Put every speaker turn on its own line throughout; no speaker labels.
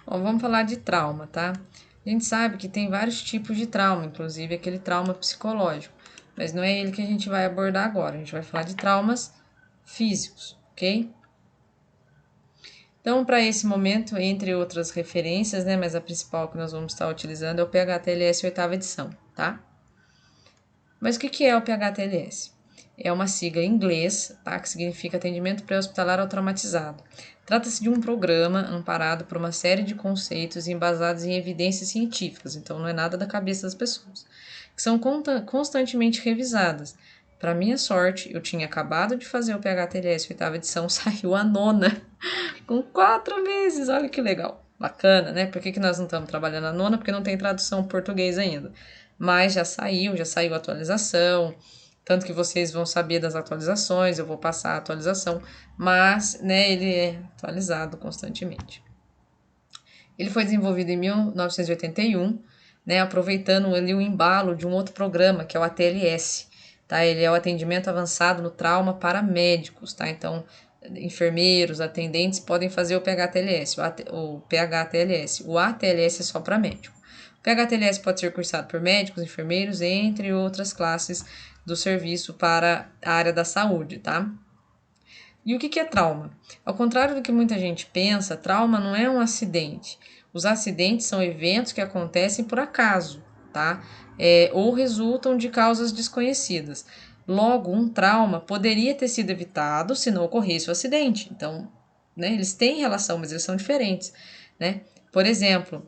Ó, vamos falar de trauma, tá? A gente sabe que tem vários tipos de trauma, inclusive aquele trauma psicológico, mas não é ele que a gente vai abordar agora. A gente vai falar de traumas físicos, ok? Então, para esse momento, entre outras referências, né, mas a principal que nós vamos estar utilizando é o PHTLS 8ª edição, tá? Mas o que é o PHTLS? É uma sigla em inglês, tá, que significa Atendimento Pré-Hospitalar ao Traumatizado. Trata-se de um programa amparado por uma série de conceitos embasados em evidências científicas, então não é nada da cabeça das pessoas, que são constantemente revisadas. Para minha sorte, eu tinha acabado de fazer o PHTLS 8ª edição, saiu a 9ª, com 4 meses, olha que legal. Bacana, né? Por que nós não estamos trabalhando a 9ª? Porque não tem tradução português ainda. Mas já saiu a atualização, tanto que vocês vão saber das atualizações, eu vou passar a atualização, mas, né, ele é atualizado constantemente. Ele foi desenvolvido em 1981, né, aproveitando ali o embalo de um outro programa, que é o ATLS, tá? Ele é o atendimento avançado no trauma para médicos, tá? Então, enfermeiros, atendentes podem fazer o PHTLS, o PHTLS. O ATLS é só para médico. O PHTLS pode ser cursado por médicos, enfermeiros, entre outras classes do serviço para a área da saúde, tá? E o que é trauma? Ao contrário do que muita gente pensa, trauma não é um acidente. Os acidentes são eventos que acontecem por acaso, tá? Ou resultam de causas desconhecidas. Logo, um trauma poderia ter sido evitado se não ocorresse o acidente. Então, né, eles têm relação, mas eles são diferentes, né? Por exemplo,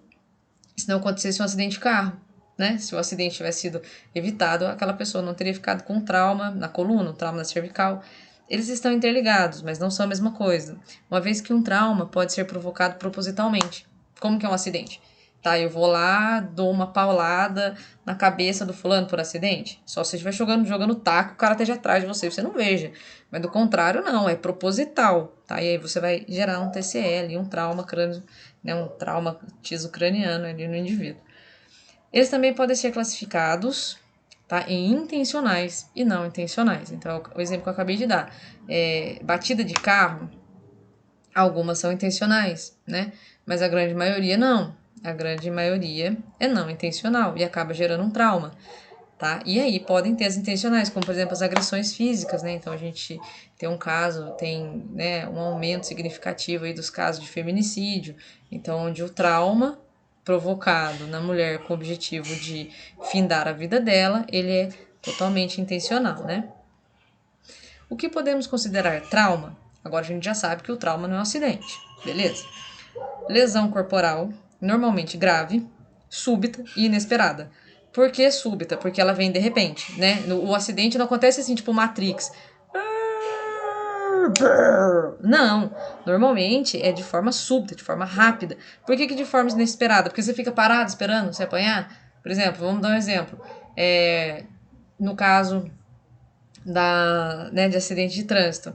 se não acontecesse um acidente de carro, né? Se o acidente tivesse sido evitado, aquela pessoa não teria ficado com trauma na coluna, um trauma na cervical. Eles estão interligados, mas não são a mesma coisa, uma vez que um trauma pode ser provocado propositalmente. Como que é um acidente? Tá, eu vou lá, dou uma paulada na cabeça do fulano por acidente. Só se você estiver jogando taco, o cara esteja atrás de você não veja. Mas do contrário, não, é proposital, tá? E aí você vai gerar um TCL, um trauma crânio, né, um traumatismo craniano ali no indivíduo. Eles também podem ser classificados, tá, em intencionais e não intencionais. Então, o exemplo que eu acabei de dar, batida de carro, algumas são intencionais, né? Mas a grande maioria não. A grande maioria é não intencional e acaba gerando um trauma, tá? E aí podem ter as intencionais, como por exemplo as agressões físicas, né? Então a gente tem um caso, tem, né, um aumento significativo aí dos casos de feminicídio, então onde o trauma provocado na mulher com o objetivo de findar a vida dela, ele é totalmente intencional, né? O que podemos considerar trauma? Agora a gente já sabe que o trauma não é um acidente, beleza? Lesão corporal, normalmente grave, súbita e inesperada. Por que súbita? Porque ela vem de repente, né? O acidente não acontece assim, tipo Matrix. Não, normalmente é de forma súbita, de forma rápida. Por que de forma inesperada? Porque você fica parado esperando você apanhar? Por exemplo, vamos dar um exemplo. No caso de acidente de trânsito.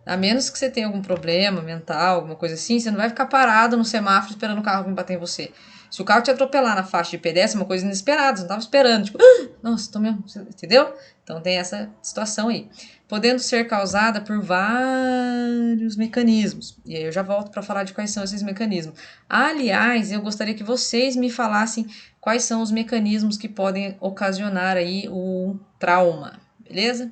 A menos que você tenha algum problema mental, alguma coisa assim, você não vai ficar parado no semáforo esperando o carro vir bater em você. Se o carro te atropelar na faixa de pedestre, é uma coisa inesperada, você não estava esperando. Tipo, nossa, tô mesmo. Entendeu? Então tem essa situação aí. Podendo ser causada por vários mecanismos. E aí eu já volto para falar de quais são esses mecanismos. Aliás, eu gostaria que vocês me falassem quais são os mecanismos que podem ocasionar aí o trauma. Beleza?